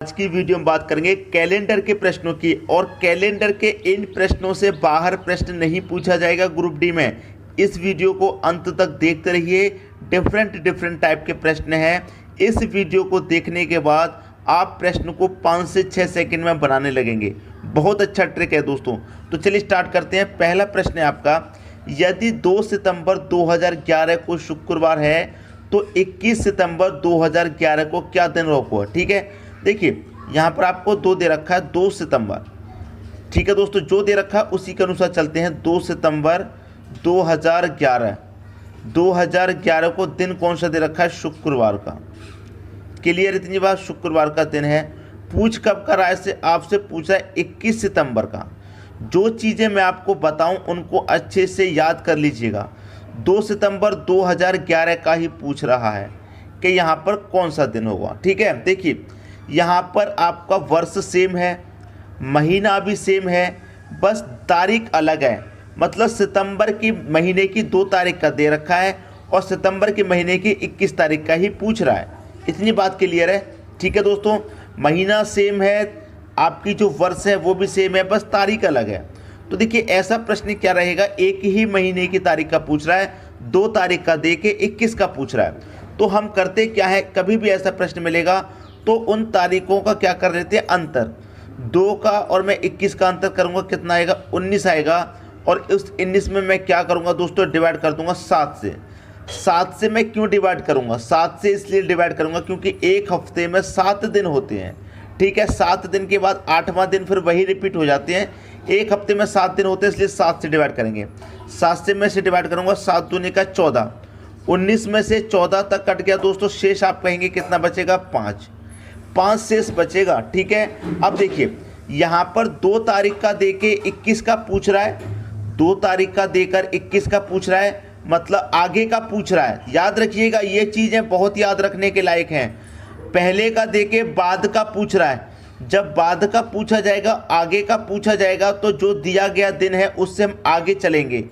आज की वीडियो में बात करेंगे कैलेंडर के प्रश्नों की। और कैलेंडर के इन प्रश्नों से बाहर प्रश्न नहीं पूछा जाएगा ग्रुप डी में। इस वीडियो को अंत तक देखते रहिए। डिफरेंट टाइप के प्रश्न हैं। इस वीडियो को देखने के बाद आप प्रश्न को 5 से 6 सेकंड में बनाने लगेंगे। बहुत अच्छा ट्रिक है दोस्तों। तो चलिए स्टार्ट करते हैं। पहला प्रश्न है आपका, यदि 2 सितंबर 2011 को शुक्रवार है तो 21 सितंबर 2011 को क्या दिन होगा। ठीक है, देखिए यहाँ पर आपको 2 दे रखा है, 2 सितंबर। ठीक है दोस्तों, जो दे रखा है उसी के अनुसार चलते हैं। 2 सितंबर 2011 को दिन कौन सा दे रखा है, शुक्रवार का। क्लियर, इतनी बात, शुक्रवार का दिन है। पूछ कब का रहा है से आपसे पूछा है 21 सितंबर का। जो चीज़ें मैं आपको बताऊं उनको अच्छे से याद कर लीजिएगा। 2 सितंबर 2011 का ही पूछ रहा है कि यहाँ पर कौन सा दिन होगा। ठीक है, देखिए यहाँ पर आपका वर्ष सेम है, महीना भी सेम है, बस तारीख अलग है। मतलब सितंबर की महीने की 2 तारीख का दे रखा है और सितंबर के महीने की 21 तारीख का ही पूछ रहा है। इतनी बात क्लियर है। ठीक है दोस्तों, महीना सेम है, आपकी जो वर्ष है वो भी सेम है, बस तारीख अलग है। तो देखिए ऐसा प्रश्न क्या रहेगा, एक ही महीने की तारीख का पूछ रहा है, 2 तारीख का दे के 21 का पूछ रहा है। तो हम करते क्या है, कभी भी ऐसा प्रश्न मिलेगा तो उन तारीखों का क्या कर लेते हैं, अंतर। 2 का और मैं 21 का अंतर करूंगा, कितना आएगा, 19 आएगा। और उस 19 में मैं क्या करूंगा दोस्तों, डिवाइड कर दूंगा 7 से। 7 से मैं क्यों डिवाइड करूंगा, 7 से इसलिए डिवाइड करूंगा क्योंकि एक हफ्ते में 7 दिन होते हैं। ठीक है, 7 दिन के बाद 8वां दिन फिर वही रिपीट हो जाते हैं। एक हफ्ते में 7 दिन होते हैं, इसलिए 7 से डिवाइड करेंगे। 7 से मैं से डिवाइड करूंगा, 7 दूनी का 14। 19 में से 14 तक कट गया दोस्तों, शेष आप कहेंगे कितना बचेगा, 5 शेष बचेगा। ठीक है, अब देखिए यहाँ पर 2 तारीख का देके 21 का पूछ रहा है, 2 तारीख का देकर 21 का पूछ रहा है, मतलब आगे का पूछ रहा है। याद रखिएगा, ये चीज़ें बहुत याद रखने के लायक हैं। पहले का देके बाद का पूछ रहा है, जब बाद का पूछा जाएगा, आगे का पूछा जाएगा, तो जो दिया गया दिन है उससे हम आगे चलेंगे।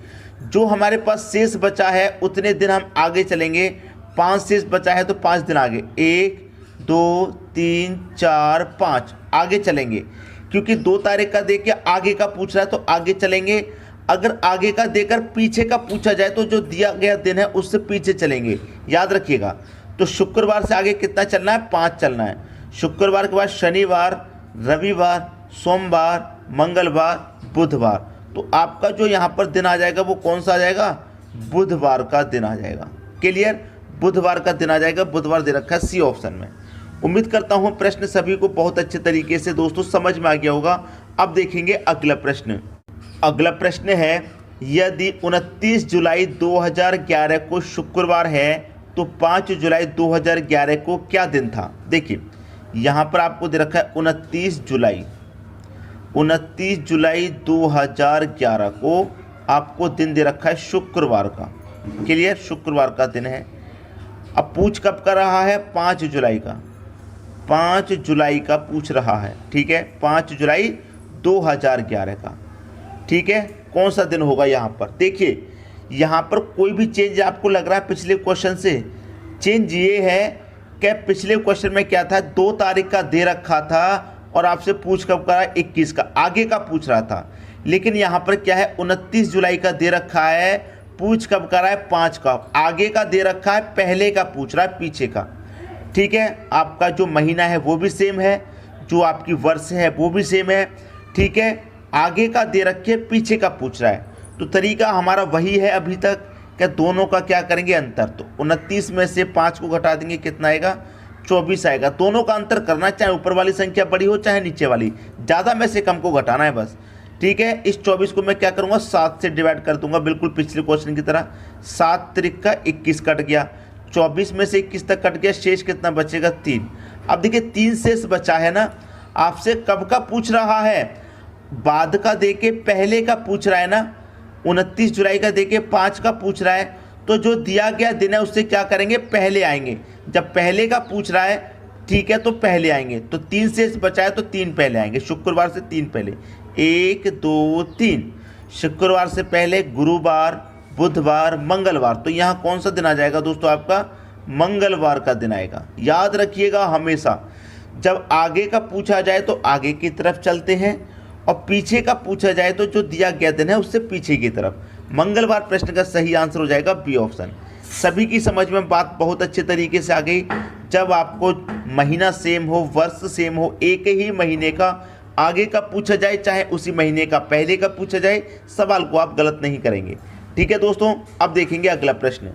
जो हमारे पास शेष बचा है उतने दिन हम आगे चलेंगे। 5 शेष बचा है तो 5 दिन आगे, 1 2 3 4 5 आगे चलेंगे। क्योंकि 2 तारीख का देके आगे का पूछ रहा है तो आगे चलेंगे। अगर आगे का देकर पीछे का पूछा जाए तो जो दिया गया दिन है उससे पीछे चलेंगे। याद रखिएगा। तो शुक्रवार से आगे कितना चलना है, 5 चलना है। शुक्रवार के बाद शनिवार, रविवार, सोमवार, मंगलवार, बुधवार। तो आपका जो यहाँ पर दिन आ जाएगा वो कौन सा आ जाएगा, बुधवार का दिन आ जाएगा। क्लियर, बुधवार का दिन आ जाएगा। बुधवार दे रखा है सी ऑप्शन में। उम्मीद करता हूँ प्रश्न सभी को बहुत अच्छे तरीके से दोस्तों समझ में आ गया होगा। अब देखेंगे अगला प्रश्न। अगला प्रश्न है, यदि 29 जुलाई 2011 को शुक्रवार है तो 5 जुलाई 2011 को क्या दिन था। देखिए यहाँ पर आपको दे रखा है 29 जुलाई 2011 को आपको दिन दे रखा है शुक्रवार का। क्लियर, शुक्रवार का दिन है। अब पूछ कब का रहा है, 5 जुलाई का। 5 जुलाई का पूछ रहा है। ठीक है, 5 जुलाई 2011 का। ठीक है, कौन सा दिन होगा यहाँ पर। देखिए यहाँ पर कोई भी चेंज आपको लग रहा है पिछले क्वेश्चन से। चेंज ये है कि पिछले क्वेश्चन में क्या था, 2 तारीख का दे रखा था और आपसे पूछ कब करा, 21 का, आगे का पूछ रहा था। लेकिन यहाँ पर क्या है, 29 जुलाई का दे रखा है, पूछ कब करा है, 5 का। आगे का दे रखा है, पहले का पूछ रहा है, पीछे का। ठीक है, आपका जो महीना है वो भी सेम है, जो आपकी वर्ष है वो भी सेम है। ठीक है, आगे का दे रखे, पीछे का पूछ रहा है। तो तरीका हमारा वही है अभी तक कि दोनों का क्या करेंगे, अंतर। तो 29 में से 5 को घटा देंगे, कितना आएगा, 24 आएगा। दोनों का अंतर करना, चाहे ऊपर वाली संख्या बड़ी हो चाहे नीचे वाली, ज़्यादा में से कम को घटाना है बस। ठीक है, इस 24 को मैं क्या करूँगा, 7 से डिवाइड कर दूंगा, बिल्कुल पिछले क्वेश्चन की तरह। 7 त्रिक का 21 कट गया, 24 में से 21 तक कट गया, शेष कितना बचेगा, 3। अब देखिए 3 शेष बचा है ना। आपसे कब का पूछ रहा है, बाद का देके पहले का पूछ रहा है ना। 29 जुलाई का देके 5 का पूछ रहा है, तो जो दिया गया दिन है उससे क्या करेंगे, पहले आएंगे। जब पहले का पूछ रहा है, ठीक है, तो पहले आएंगे। तो 3 शेष बचा है तो 3 पहले आएंगे। शुक्रवार से 3 पहले, 1 2 3। शुक्रवार से पहले गुरुवार, बुधवार, मंगलवार। तो यहाँ कौन सा दिन आ जाएगा दोस्तों, आपका मंगलवार का दिन आएगा। याद रखिएगा हमेशा जब आगे का पूछा जाए तो आगे की तरफ चलते हैं, और पीछे का पूछा जाए तो जो दिया गया दिन है उससे पीछे की तरफ। मंगलवार प्रश्न का सही आंसर हो जाएगा बी ऑप्शन। सभी की समझ में बात बहुत अच्छे तरीके से आ गई। जब आपको महीना सेम हो, वर्ष सेम हो, एक ही महीने का आगे का पूछा जाए चाहे उसी महीने का पहले का पूछा जाए, सवाल को आप गलत नहीं करेंगे। ठीक है दोस्तों, अब देखेंगे अगला प्रश्न।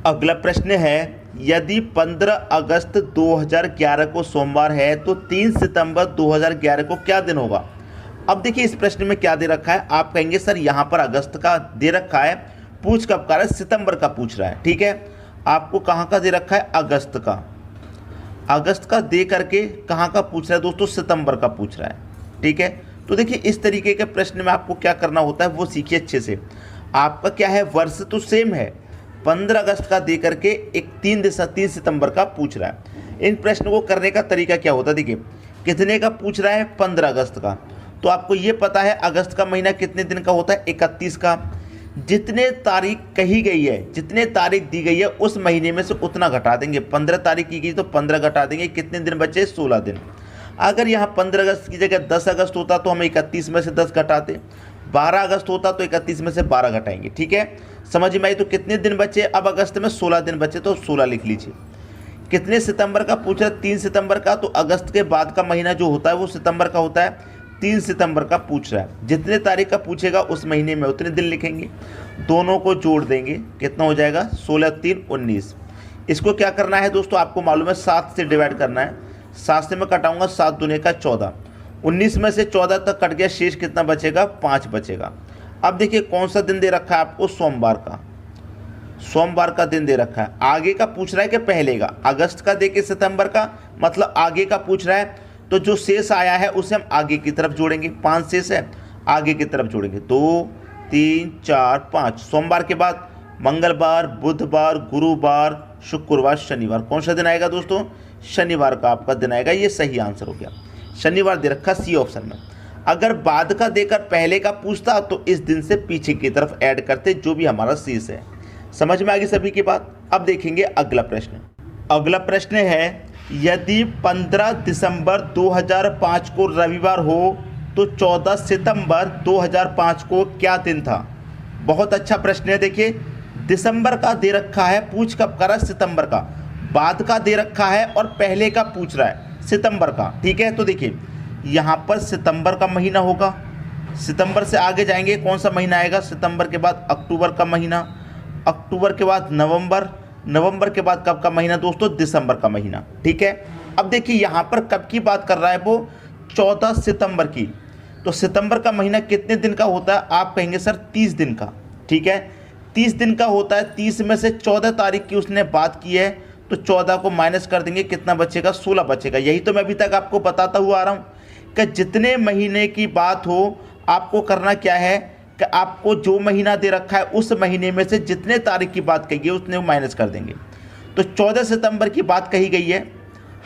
अगला प्रश्न है, यदि 15 अगस्त 2011 को सोमवार है तो 3 सितंबर 2011 को क्या दिन होगा। अब देखिए इस प्रश्न में क्या दे रखा है। आप कहेंगे सर यहाँ पर अगस्त का दे रखा है, पूछ कब का रहा है, सितंबर का पूछ रहा है। ठीक है, आपको कहाँ का दे रखा है, अगस्त का। अगस्त का दे करके कहाँ का पूछ रहा है दोस्तों, सितंबर का पूछ रहा है। ठीक है, तो देखिए इस तरीके के प्रश्न में आपको क्या करना होता है वो सीखिए अच्छे से। आपका क्या है, वर्ष तो सेम है, 15 अगस्त का दे करके एक 3 सितंबर का पूछ रहा है। इन प्रश्न को करने का तरीका क्या होता है, देखिए कितने का पूछ रहा है, 15 अगस्त का, तो आपको ये पता है अगस्त का महीना कितने दिन का होता है, 31 का। जितने तारीख कही गई है, जितने तारीख दी गई है उस महीने में से उतना घटा देंगे। 15 तारीख की गई तो 15 घटा देंगे, कितने दिन बचे, 16 दिन। अगर यहाँ 15 अगस्त की जगह 10 अगस्त होता तो हम 31 में से 10 घटाते, 12 अगस्त होता तो 31 में से 12 घटाएंगे। ठीक है, समझ में आई। तो कितने दिन बचे, अब अगस्त में 16 दिन बचे तो 16 लिख लीजिए। कितने सितंबर का पूछ रहा है, 3 सितंबर का, तो अगस्त के बाद का महीना जो होता है वो सितंबर का होता है, 3 सितंबर का पूछ रहा है। जितने तारीख का पूछेगा उस महीने में उतने दिन लिखेंगे, दोनों को जोड़ देंगे, कितना हो जाएगा, 16 3 19। इसको क्या करना है दोस्तों, आपको मालूम है 7 से डिवाइड करना है। 7 से मैं कटाऊंगा, 7 दूने का 14, 19 में से 14 तक कट गया, शेष कितना बचेगा, 5 बचेगा। अब देखिए कौन सा दिन दे रखा है आपको, सोमवार का। सोमवार का दिन दे रखा है, आगे का पूछ रहा है कि पहले का, अगस्त का दे के सितंबर का, मतलब आगे का पूछ रहा है। तो जो शेष आया है उसे हम आगे की तरफ जोड़ेंगे, 5 शेष है, आगे की तरफ जोड़ेंगे, 2 3 4 5। सोमवार के बाद मंगलवार, बुधवार, गुरुवार, शुक्रवार, शनिवार। कौन सा दिन आएगा दोस्तों, शनिवार का आपका दिन आएगा। ये सही आंसर हो गया, शनिवार दे रखा सी ऑप्शन में। अगर बाद का देकर पहले का पूछता तो इस दिन से पीछे की तरफ ऐड करते, जो भी हमारा शेष है। समझ में आ गई सभी की बात। अब देखेंगे अगला प्रश्न। अगला प्रश्न है, यदि 15 दिसंबर 2005 को रविवार हो तो 14 सितंबर 2005 को क्या दिन था। बहुत अच्छा प्रश्न है। देखिए दिसंबर का दे रखा है, पूछ कब करा, सितंबर का। बाद का दे रखा है और पहले का पूछ रहा है, सितंबर का। ठीक है, तो देखिए यहाँ पर सितंबर का महीना होगा, सितंबर से आगे जाएंगे, कौन सा महीना आएगा, सितंबर के बाद अक्टूबर का महीना, अक्टूबर के बाद नवंबर, नवंबर के बाद कब का महीना दोस्तों, दिसंबर का महीना। ठीक है, अब देखिए यहाँ पर कब की बात कर रहा है वो, 14 सितंबर की। तो सितंबर का महीना कितने दिन का होता है, आप कहेंगे सर 30 दिन का। ठीक है, 30 दिन का होता है। 30 में से 14 तारीख की उसने बात की है, तो 14 को माइनस कर देंगे, कितना बचेगा, 16 बचेगा। यही तो मैं अभी तक आपको बताता हुआ आ रहा हूँ कि जितने महीने की बात हो आपको करना क्या है कि आपको जो महीना दे रखा है उस महीने में से जितने तारीख की बात कही है उसने माइनस कर देंगे। तो 14 सितंबर की बात कही गई है।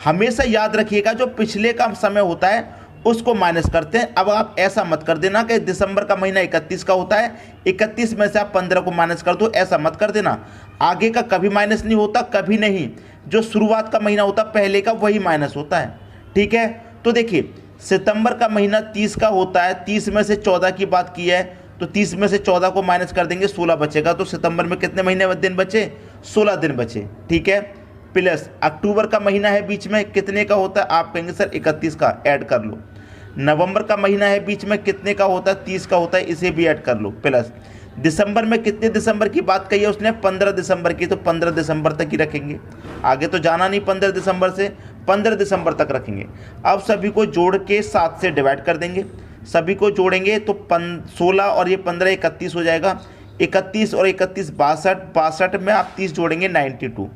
हमेशा याद रखिएगा जो पिछले का समय होता है उसको माइनस करते हैं। अब आप ऐसा मत कर देना कि दिसंबर का महीना 31 का होता है, 31 में से आप 15 को माइनस कर दो, ऐसा मत कर देना। आगे का कभी माइनस नहीं होता, कभी नहीं। जो शुरुआत का महीना होता पहले का वही माइनस होता है। ठीक है, तो देखिए सितंबर का महीना 30 का होता है, 30 में से 14 की बात की है, तो 30 में से 14 को माइनस कर देंगे, 16 बचेगा। तो सितंबर में कितने महीने दिन बचे, 16 दिन बचे। ठीक है, प्लस अक्टूबर का महीना है बीच में, कितने का होता है, आप कहेंगे सर 31 का, ऐड कर लो। नवंबर का महीना है बीच में, कितने का होता है, 30 का होता है, इसे भी ऐड कर लो। प्लस दिसंबर में कितने दिसंबर की बात कही है उसने, 15 दिसंबर की, तो 15 दिसंबर तक ही रखेंगे, आगे तो जाना नहीं। 15 दिसंबर से 15 दिसंबर तक रखेंगे। अब सभी को जोड़ के 7 से डिवाइड कर देंगे, सभी को जोड़ेंगे तो 16 और ये 15 31 हो जाएगा। 31 और 31 62, 62 में आप 30 जोड़ेंगे 92।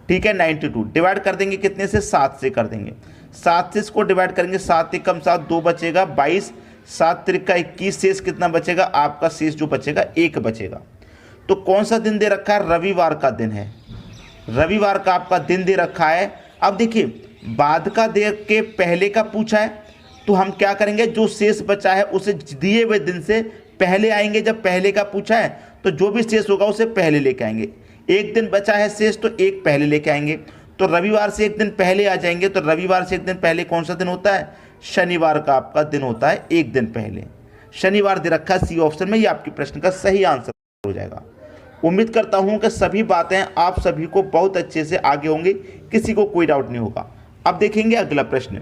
ठीक है, 92 डिवाइड कर देंगे कितने से, 7 से कर देंगे। 7 से इसको डिवाइड करेंगे, 7 एकम 7, 2 बचेगा 22, 7 त्रिका 21, शेष कितना बचेगा, आपका शेष जो बचेगा 1 बचेगा। तो कौन सा दिन दे रखा है, रविवार का दिन है, रविवार का आपका दिन दे रखा है। अब देखिए बाद का दे के पहले का पूछा है, तो हम क्या करेंगे, जो शेष बचा है उसे दिए हुए दिन से पहले आएंगे। जब पहले का पूछा है तो जो भी शेष होगा उसे पहले लेके आएंगे। एक दिन बचा है शेष, तो एक पहले लेके आएंगे। तो रविवार से एक दिन पहले आ जाएंगे। तो रविवार से एक दिन पहले कौन सा दिन होता है? शनिवार का आपका दिन होता है एक दिन पहले। शनिवार दे रखा है सी ऑप्शन में, ये आपके प्रश्न का सही आंसर हो जाएगा। उम्मीद करता हूं कि सभी बातें आप सभी को बहुत अच्छे से आगे होंगी, किसी को कोई डाउट नहीं होगा। अब देखेंगे अगला प्रश्न।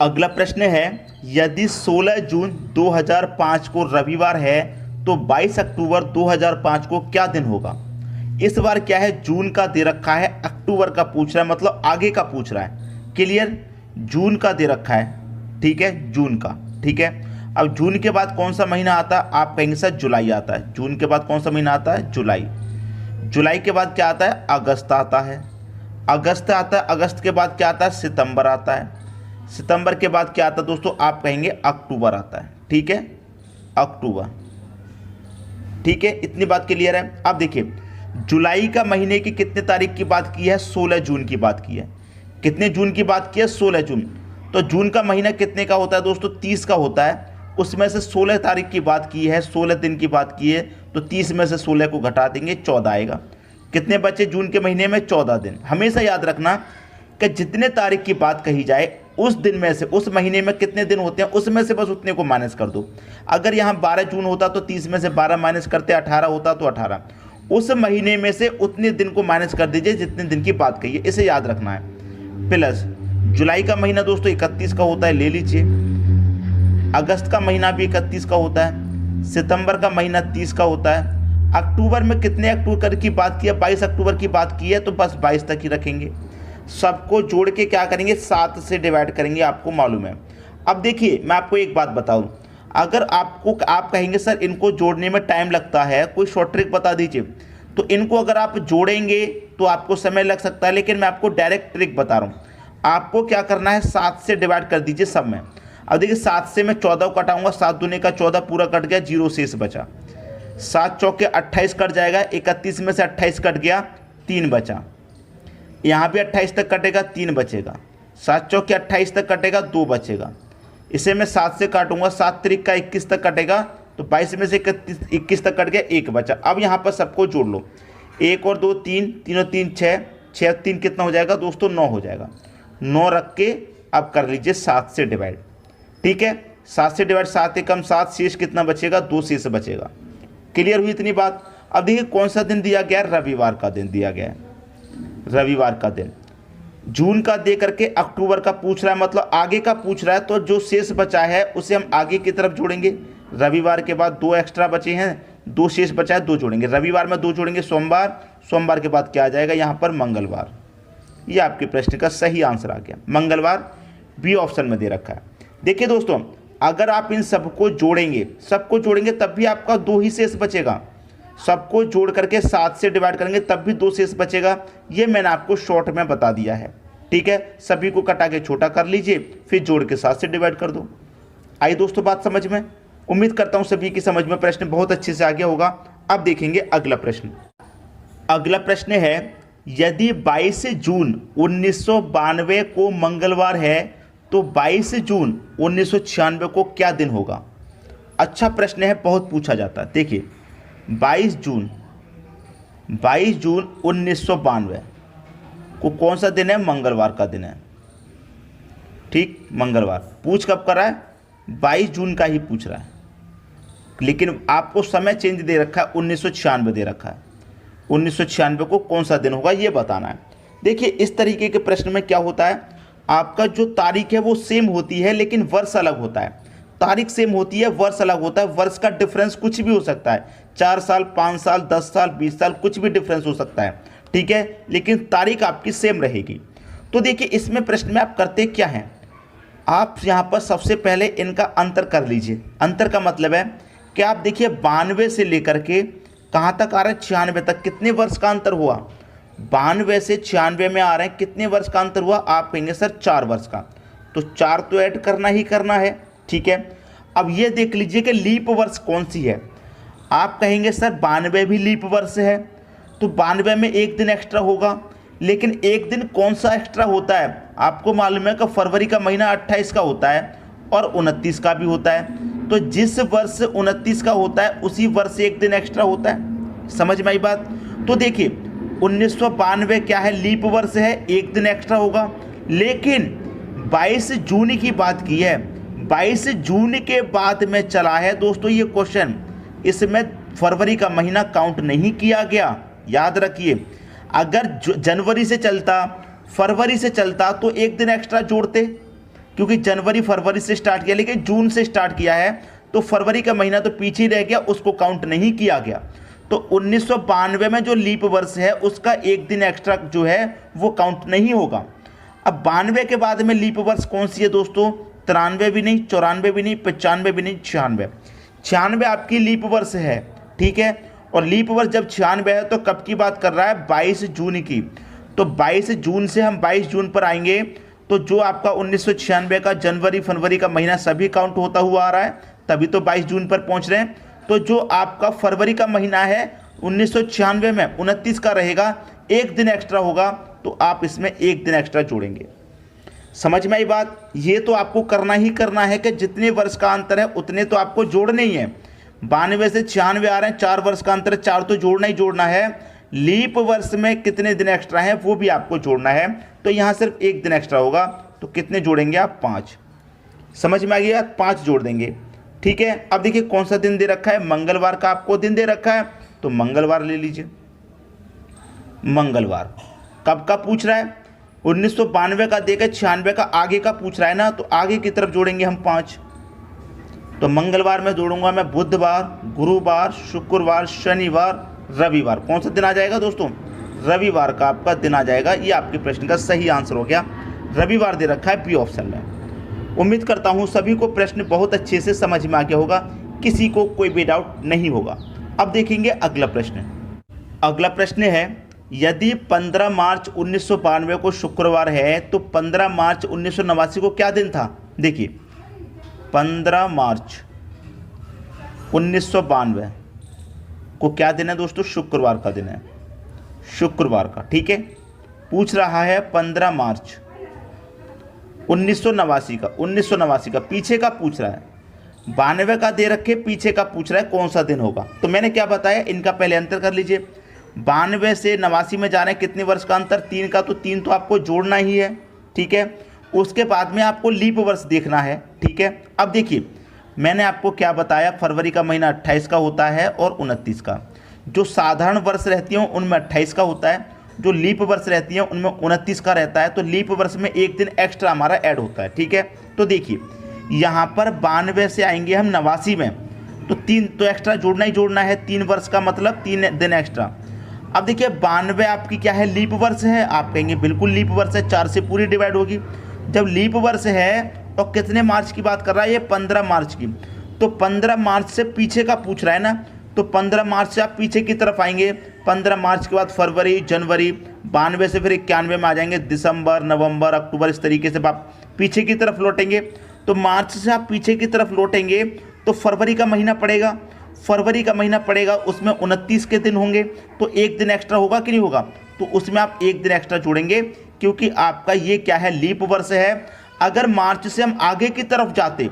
अगला प्रश्न है, यदि 16 जून 2005 को रविवार है तो 22 अक्टूबर 2005 को क्या दिन होगा? इस बार क्या है, जून का दे रखा है, अक्टूबर का पूछ रहा है, मतलब आगे का पूछ रहा है। क्लियर? जून का दे रखा है, ठीक है, जून का, ठीक है। अब जून के बाद कौन सा महीना आता है? आप कहेंगे सर जुलाई आता है। जून के बाद कौन सा महीना आता है? जुलाई। जुलाई के बाद क्या आता है? अगस्त आता है। अगस्त आता है। अगस्त के बाद क्या आता है? सितंबर आता है। सितंबर के बाद क्या आता है दोस्तों? आप कहेंगे अक्टूबर आता है, ठीक है, अक्टूबर, ठीक है। इतनी बात क्लियर है। अब देखिए, जुलाई का महीने की कितने तारीख की बात की है? 16 जून की बात की है। कितने जून की बात की है? 16 जून। तो जून का महीना कितने का होता है दोस्तों? 30 का होता है। उसमें से 16 तारीख की बात की है, 16 दिन की बात की है, तो 30 में से 16 को घटा देंगे, 14 आएगा। कितने बचे जून के महीने में? 14 दिन। हमेशा याद रखना कि जितने तारीख की बात कही जाए उस दिन में से, उस महीने में कितने दिन होते हैं उसमें से बस उतने को माइनस कर दो। अगर यहाँ 12 जून होता तो 30 में से 12 माइनस करते 18 होता तो 18, उस महीने में से उतने दिन को माइनस कर दीजिए जितने दिन की बात कही है, इसे याद रखना है। प्लस जुलाई का महीना दोस्तों 31 का होता है, ले लीजिए। अगस्त का महीना भी 31 का होता है। सितंबर का महीना 30 का होता है। अक्टूबर में कितने अक्टूबर की बात की है? 22 अक्टूबर की बात की है, तो बस 22 तक ही रखेंगे। सबको जोड़ के क्या करेंगे? 7 से डिवाइड करेंगे, आपको मालूम है। अब देखिए, मैं आपको एक बात बताऊं, अगर आप कहेंगे सर इनको जोड़ने में टाइम लगता है, कोई शॉर्ट ट्रिक बता दीजिए, तो इनको अगर आप जोड़ेंगे तो आपको समय लग सकता है, लेकिन मैं आपको डायरेक्ट ट्रिक बता रहा हूँ। आपको क्या करना है? 7 से डिवाइड कर दीजिए सब में। अब देखिए, 7 से मैं 14 को कटाऊंगा, 7 दूने का 14 पूरा कट गया, 0 शेष बचा। 7 चौके 28 कट जाएगा, 31 में से 28 कट गया, 3 बचा। यहाँ भी 28 तक कटेगा, 3 बचेगा। 7 चौके 28 तक कटेगा, 2 बचेगा। इसे मैं 7 से काटूंगा, 7 त्रिक का 21 तक कटेगा, तो 22 में से 21 तक कट गया, 1 बचा। अब यहाँ पर सबको जोड़ लो, 1 और 2 3, 3 और 3 6, 6 और 3 कितना हो जाएगा दोस्तों? 9 हो जाएगा। 9 रख के अब कर लीजिए 7 से डिवाइड, ठीक है। 7 से डिवाइड, 7 एकम 7, शेष कितना बचेगा? 2 शेष बचेगा। क्लियर हुई इतनी बात? अब देखिए कौन सा दिन दिया गया है? रविवार का दिन दिया गया है, रविवार का दिन। जून का दे करके अक्टूबर का पूछ रहा है, मतलब आगे का पूछ रहा है, तो जो शेष बचा है उसे हम आगे की तरफ जोड़ेंगे। रविवार के बाद 2 एक्स्ट्रा बचे हैं, 2 शेष बचा है, 2 जोड़ेंगे। रविवार में 2 जोड़ेंगे, सोमवार। सोमवार के बाद क्या आ जाएगा यहाँ पर? मंगलवार। ये आपके प्रश्न का सही आंसर आ गया, मंगलवार, बी ऑप्शन में दे रखा है। देखिए दोस्तों, अगर आप इन सबको जोड़ेंगे तब भी आपका 2 ही शेष बचेगा। सबको जोड़ करके 7 से डिवाइड करेंगे तब भी 2 शेष बचेगा। ये मैंने आपको शॉर्ट में बता दिया है, ठीक है। सभी को कटा के छोटा कर लीजिए, फिर जोड़ के 7 से डिवाइड कर दो। आई दोस्तों बात समझ में? उम्मीद करता हूँ सभी की समझ में प्रश्न बहुत अच्छे से आ गया होगा। अब देखेंगे अगला प्रश्न। अगला प्रश्न है, यदि 22 जून 1992 को मंगलवार है तो 22 जून 1996 को क्या दिन होगा? अच्छा प्रश्न है, बहुत पूछा जाता है। देखिए, 22 जून 1992 को कौन सा दिन है? मंगलवार का दिन है, ठीक, मंगलवार। पूछ कब कर रहा है? 22 जून का ही पूछ रहा है, लेकिन आपको समय चेंज दे रखा है, 1996 दे रखा है। 1996 को कौन सा दिन होगा ये बताना है। देखिए, इस तरीके के प्रश्न में क्या होता है, आपका जो तारीख है वो सेम होती है लेकिन वर्ष अलग होता है। तारीख सेम होती है, वर्ष अलग होता है। वर्ष का डिफरेंस कुछ भी हो सकता है, 4 साल, 5 साल, 10 साल, 20 साल, कुछ भी डिफरेंस हो सकता है, ठीक है, लेकिन तारीख आपकी सेम रहेगी। तो देखिए, इसमें प्रश्न में आप करते क्या हैं, आप यहाँ पर सबसे पहले इनका अंतर कर लीजिए। अंतर का मतलब है कि आप देखिए 92 से लेकर के कहाँ तक आ रहे हैं? 96 तक। कितने वर्ष का अंतर हुआ? 92 से 96 में आ रहे हैं, कितने वर्ष का अंतर हुआ? आप कहेंगे सर 4 वर्ष का, तो 4 तो ऐड करना ही करना है, ठीक है। अब ये देख लीजिए कि लीप वर्ष कौन सी है। आप कहेंगे सर 92 भी लीप वर्ष है, तो 92 में एक दिन एक्स्ट्रा होगा, लेकिन एक दिन कौन सा एक्स्ट्रा होता है? आपको मालूम है कि फरवरी का महीना 28 का होता है और 29 का भी होता है, तो जिस वर्ष 29 का होता है उसी वर्ष एक दिन एक्स्ट्रा होता है। समझ में आई बात? तो देखिए, 1992 क्या है, लीप वर्ष है, एक दिन एक्स्ट्रा होगा। लेकिन 22 जून की बात की है, 22 जून के बाद में चला है दोस्तों ये क्वेश्चन, इसमें फरवरी का महीना काउंट नहीं किया गया। याद रखिए, अगर जनवरी से चलता, फरवरी से चलता तो एक दिन एक्स्ट्रा जोड़ते, क्योंकि जनवरी फरवरी से स्टार्ट किया, लेकिन जून से स्टार्ट किया है तो फरवरी का महीना तो पीछे रह गया, उसको काउंट नहीं किया गया। तो 1992 में जो लीप वर्ष है उसका एक दिन एक्स्ट्रा जो है वो काउंट नहीं होगा। अब 92 के बाद में लीप वर्ष कौन सी है दोस्तों, 93 भी नहीं, 94 भी नहीं, 95 भी नहीं, 96। 96 आपकी लीप वर्ष है, ठीक है। और लीप वर्ष जब 96 है तो कब की बात कर रहा है, 22 जून की। तो 22 जून से हम 22 जून पर आएंगे तो जो आपका 1996 का जनवरी फरवरी का महीना सभी काउंट होता हुआ आ रहा है, तभी तो 22 जून पर पहुंच रहे हैं। तो जो आपका फरवरी का महीना है 1996 में 29 का रहेगा, एक दिन एक्स्ट्रा होगा, तो आप इसमें एक दिन एक्स्ट्रा जोड़ेंगे। समझ में आई बात। ये तो आपको करना ही करना है कि जितने वर्ष का अंतर है उतने तो आपको जोड़ने ही है। 92 से 96 आ रहे हैं, 4 वर्ष का अंतर है, 4 तो जोड़ना ही जोड़ना है। लीप वर्ष में कितने दिन एक्स्ट्रा है वो भी आपको जोड़ना है, तो यहाँ सिर्फ एक दिन एक्स्ट्रा होगा, तो कितने जोड़ेंगे आप, 5। समझ में आ गया, 5 जोड़ देंगे, ठीक है। अब देखिए कौन सा दिन दे रखा है, मंगलवार का आपको दिन दे रखा है, तो मंगलवार ले लीजिए। मंगलवार कब का पूछ रहा है, 1992 का देकर 96 का आगे का पूछ रहा है ना, तो आगे की तरफ जोड़ेंगे हम 5। तो मंगलवार में जोड़ूंगा मैं बुधवार, गुरुवार, शुक्रवार, शनिवार, रविवार। कौन सा दिन आ जाएगा दोस्तों, रविवार का आपका दिन आ जाएगा। ये आपके प्रश्न का सही आंसर हो गया, रविवार दे रखा है बी ऑप्शन में। उम्मीद करता हूँ सभी को प्रश्न बहुत अच्छे से समझ में आ गया होगा, किसी को कोई भी डाउट नहीं होगा। अब देखेंगे अगला प्रश्न। अगला प्रश्न है, यदि 15 मार्च 1992 को शुक्रवार है तो 15 मार्च 1989 को क्या दिन था। देखिए 15 मार्च 1992 को क्या दिन है दोस्तों, शुक्रवार का दिन है, शुक्रवार का, ठीक है। पूछ रहा है 15 मार्च 1989 का, 1989 का पीछे का पूछ रहा है, 92 का दे रखे, पीछे का पूछ रहा है कौन सा दिन होगा। तो मैंने क्या बताया, इनका पहले अंतर कर लीजिए। 92 से 89 में जा रहे हैं, कितने वर्ष का अंतर, 3 का, तो 3 तो आपको जोड़ना ही है, ठीक है। उसके बाद में आपको लीप वर्ष देखना है, ठीक है। अब देखिए मैंने आपको क्या बताया, फरवरी का महीना 28 का होता है और 29 का। जो साधारण वर्ष रहती हैं उनमें 28 का होता है, जो लीप वर्ष रहती हैं उनमें 29 का रहता है। तो लीप वर्ष में एक दिन एक्स्ट्रा हमारा ऐड होता है, ठीक है। तो देखिए यहाँ पर 92 से आएंगे हम 89 में, तो 3 तो एक्स्ट्रा जोड़ना ही जोड़ना है, 3 वर्ष का मतलब 3 दिन एक्स्ट्रा। अब देखिए 92 आपकी क्या है, लीप वर्ष है। आप कहेंगे बिल्कुल लीप वर्ष है, 4 से पूरी डिवाइड होगी। जब लीप वर्ष है तो कितने मार्च की बात कर रहा है, ये 15 मार्च की। तो 15 मार्च से पीछे का पूछ रहा है ना, तो 15 मार्च से आप पीछे की तरफ आएंगे। 15 मार्च के बाद फरवरी, जनवरी, 92 से फिर 91 में आ जाएंगे, दिसंबर, नवंबर, अक्टूबर, इस तरीके से आप पीछे की तरफ लौटेंगे। तो मार्च से आप पीछे की तरफ लौटेंगे तो फरवरी का महीना पड़ेगा, फरवरी का महीना पड़ेगा, उसमें 29 के दिन होंगे, तो एक दिन एक्स्ट्रा होगा कि नहीं होगा, तो उसमें आप एक दिन एक्स्ट्रा जोड़ेंगे, क्योंकि आपका ये क्या है, लीप वर्ष है। अगर मार्च से हम आगे की तरफ जाते,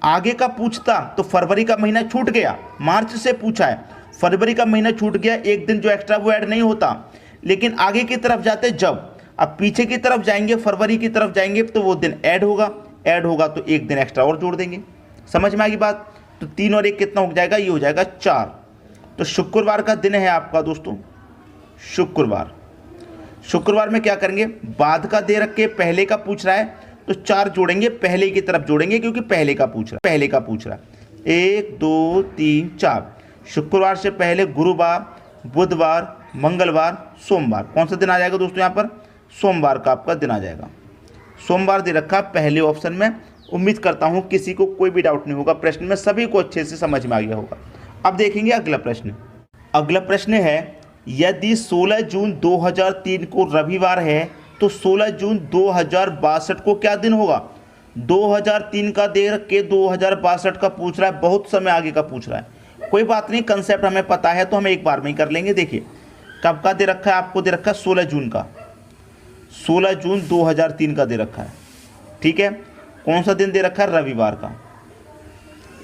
आगे का पूछता, तो फरवरी का महीना छूट गया, मार्च से पूछा है, फरवरी का महीना छूट गया, एक दिन जो एक्स्ट्रा वो ऐड नहीं होता। लेकिन आगे की तरफ जाते, जब अब पीछे की तरफ जाएंगे, फरवरी की तरफ जाएंगे, तो वो दिन ऐड होगा, ऐड होगा तो एक दिन एक्स्ट्रा और जोड़ देंगे। समझ में आ गई बात। तो 3 और 1 कितना हो जाएगा, ये हो जाएगा 4। तो शुक्रवार का दिन है आपका दोस्तों, शुक्रवार। शुक्रवार में क्या करेंगे, बाद का दे रख के पहले का पूछ रहा है, तो 4 जोड़ेंगे, पहले की तरफ जोड़ेंगे, क्योंकि पहले का पूछ रहा है, पहले का पूछ रहा है। 1 2 3 4। शुक्रवार से पहले गुरुवार, बुधवार, मंगलवार, सोमवार। कौन सा दिन आ जाएगा दोस्तों, यहाँ पर सोमवार का आपका दिन आ जाएगा। सोमवार दे रखा पहले ऑप्शन में। उम्मीद करता हूँ किसी को कोई भी डाउट नहीं होगा, प्रश्न में सभी को अच्छे से समझ में आ गया होगा। अब देखेंगे अगला प्रश्न। अगला प्रश्न है, यदि 16 जून 2003 को रविवार है तो 16 जून 2062 को क्या दिन होगा। 2003 का दे रख के 2062 का पूछ रहा है, बहुत समय आगे का पूछ रहा है। कोई बात नहीं, कंसेप्ट हमें पता है तो हम एक बार में ही कर लेंगे। देखिए कब का दे रखा है, आपको दे रखा है 16 जून का, 16 जून 2003 का दे रखा है, ठीक है। कौन सा दिन दे रखा है, रविवार का।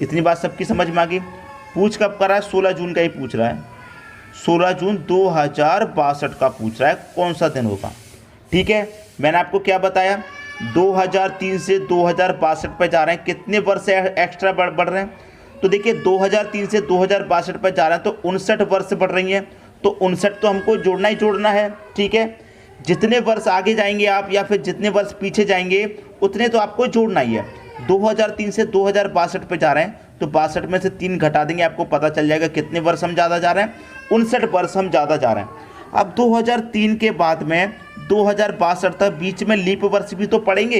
इतनी बात सबकी समझ में आ गई। पूछ कब कर रहा है, 16 जून का ही पूछ रहा है, 16 जून 2062 का पूछ रहा है, कौन सा दिन होगा। ठीक है, मैंने आपको क्या बताया, 2003 से 2062 पे जा रहे हैं, कितने वर्ष एक्स्ट्रा बढ़ रहे हैं। तो देखिए 2003 से 2062 पे जा रहे हैं तो 59 वर्ष बढ़ रही हैं, तो 59 तो हमको जोड़ना ही जोड़ना है। ठीक है, जितने वर्ष आगे जाएंगे आप या फिर जितने वर्ष पीछे जाएंगे उतने तो आपको जोड़ना ही है। 2003 से 2062 पे जा रहे हैं तो 62 में से 3 घटा देंगे, आपको पता चल जाएगा कितने वर्ष हम ज़्यादा जा रहे हैं, 59 वर्ष हम ज़्यादा जा रहे हैं। अब 2003 के बाद में 2062 तक बीच में लीप वर्ष भी तो पड़ेंगे,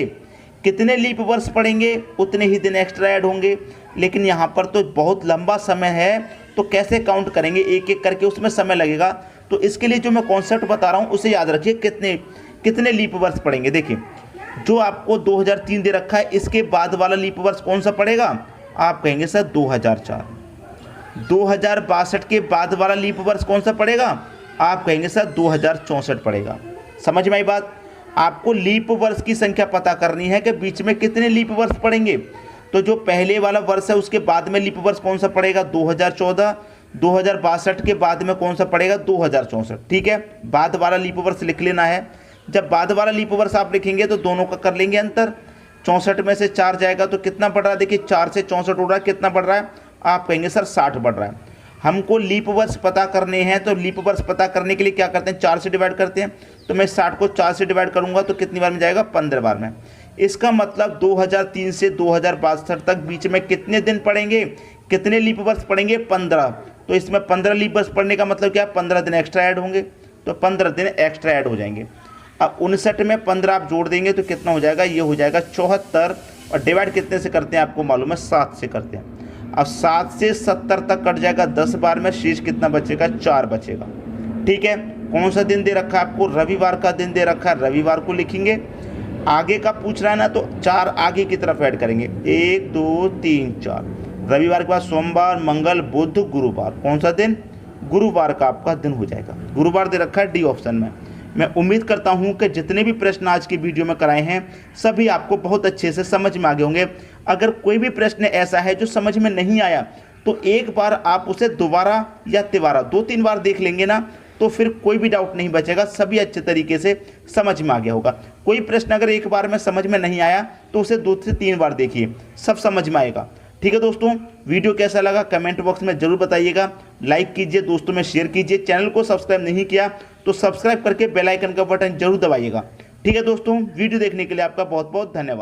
कितने लीप वर्ष पड़ेंगे उतने ही दिन एक्स्ट्रा ऐड होंगे। लेकिन यहाँ पर तो बहुत लंबा समय है, तो कैसे काउंट करेंगे, एक एक करके उसमें समय लगेगा। तो इसके लिए जो मैं कॉन्सेप्ट बता रहा हूँ उसे याद रखिए, कितने लीप वर्ष पड़ेंगे। देखिए जो आपको 2003 दे रखा है, इसके बाद वाला लीप वर्ष कौन सा पड़ेगा, आप कहेंगे सर 2004। 2062 के बाद वाला लीप वर्ष कौन सा पड़ेगा, आप कहेंगे सर 2064 पड़ेगा। समझ में आई बात। आपको लीप वर्ष की संख्या पता करनी है कि बीच में कितने लीप वर्ष पड़ेंगे। तो जो पहले वाला वर्ष है उसके बाद में लीप वर्ष कौन सा पड़ेगा, 2014। 2062 के बाद में कौन सा पड़ेगा, 2064। ठीक है, बाद वाला लीप वर्ष लिख लेना है। जब बाद वाला लीप वर्ष आप लिखेंगे तो दोनों का कर लेंगे अंतर, 64 में से 4 जाएगा तो कितना बढ़ रहा है, देखिए 4 से 64 उड़ रहा है, कितना बढ़ रहा है, आप कहेंगे सर 60 बढ़ रहा है। हमको लीप वर्ष पता करने हैं, तो लीप वर्ष पता करने के लिए क्या करते हैं, 4 से डिवाइड करते हैं। तो मैं 60 को 4 से डिवाइड करूंगा तो कितनी बार में जाएगा, 15 बार में। इसका मतलब 2003 से 2062 तक बीच में कितने दिन पड़ेंगे, कितने लीप वर्ष पड़ेंगे, 15। तो इसमें 15 लीप वर्ष पड़ने का मतलब क्या, 15 दिन एक्स्ट्रा ऐड होंगे, तो 15 दिन एक्स्ट्रा ऐड हो जाएंगे। अब 59 में 15 आप जोड़ देंगे तो कितना हो जाएगा, ये हो जाएगा 74। और डिवाइड कितने से करते हैं आपको मालूम है, 7 से करते हैं। अब 7 से 70 तक कट जाएगा 10 बार में, शेष कितना बचेगा, 4 बचेगा। ठीक है, कौन सा दिन दे रखा है आपको, रविवार का दिन दे रखा है, रविवार को लिखेंगे। आगे का पूछ रहा है ना, तो 4 आगे की तरफ ऐड करेंगे, 1 2 3 4। रविवार के बाद सोमवार, मंगल, बुध, गुरुवार, कौन सा दिन, गुरुवार का आपका दिन हो जाएगा। गुरुवार दे रखा है डी ऑप्शन में। मैं उम्मीद करता हूं कि जितने भी प्रश्न आज की वीडियो में कराए हैं सभी आपको बहुत अच्छे से समझ में आ गए होंगे। अगर कोई भी प्रश्न ऐसा है जो समझ में नहीं आया तो एक बार आप उसे दोबारा या तिबारा 2-3 बार देख लेंगे ना, तो फिर कोई भी डाउट नहीं बचेगा, सभी अच्छे तरीके से समझ में आ गया होगा। कोई प्रश्न अगर एक बार में समझ में नहीं आया तो उसे 2 से 3 बार देखिए, सब समझ में आएगा। ठीक है दोस्तों, वीडियो कैसा लगा कमेंट बॉक्स में जरूर बताइएगा, लाइक कीजिए, दोस्तों में शेयर कीजिए, चैनल को सब्सक्राइब नहीं किया तो सब्सक्राइब करके बेल आइकन का बटन जरूर दबाइएगा। ठीक है दोस्तों, वीडियो देखने के लिए आपका बहुत बहुत धन्यवाद।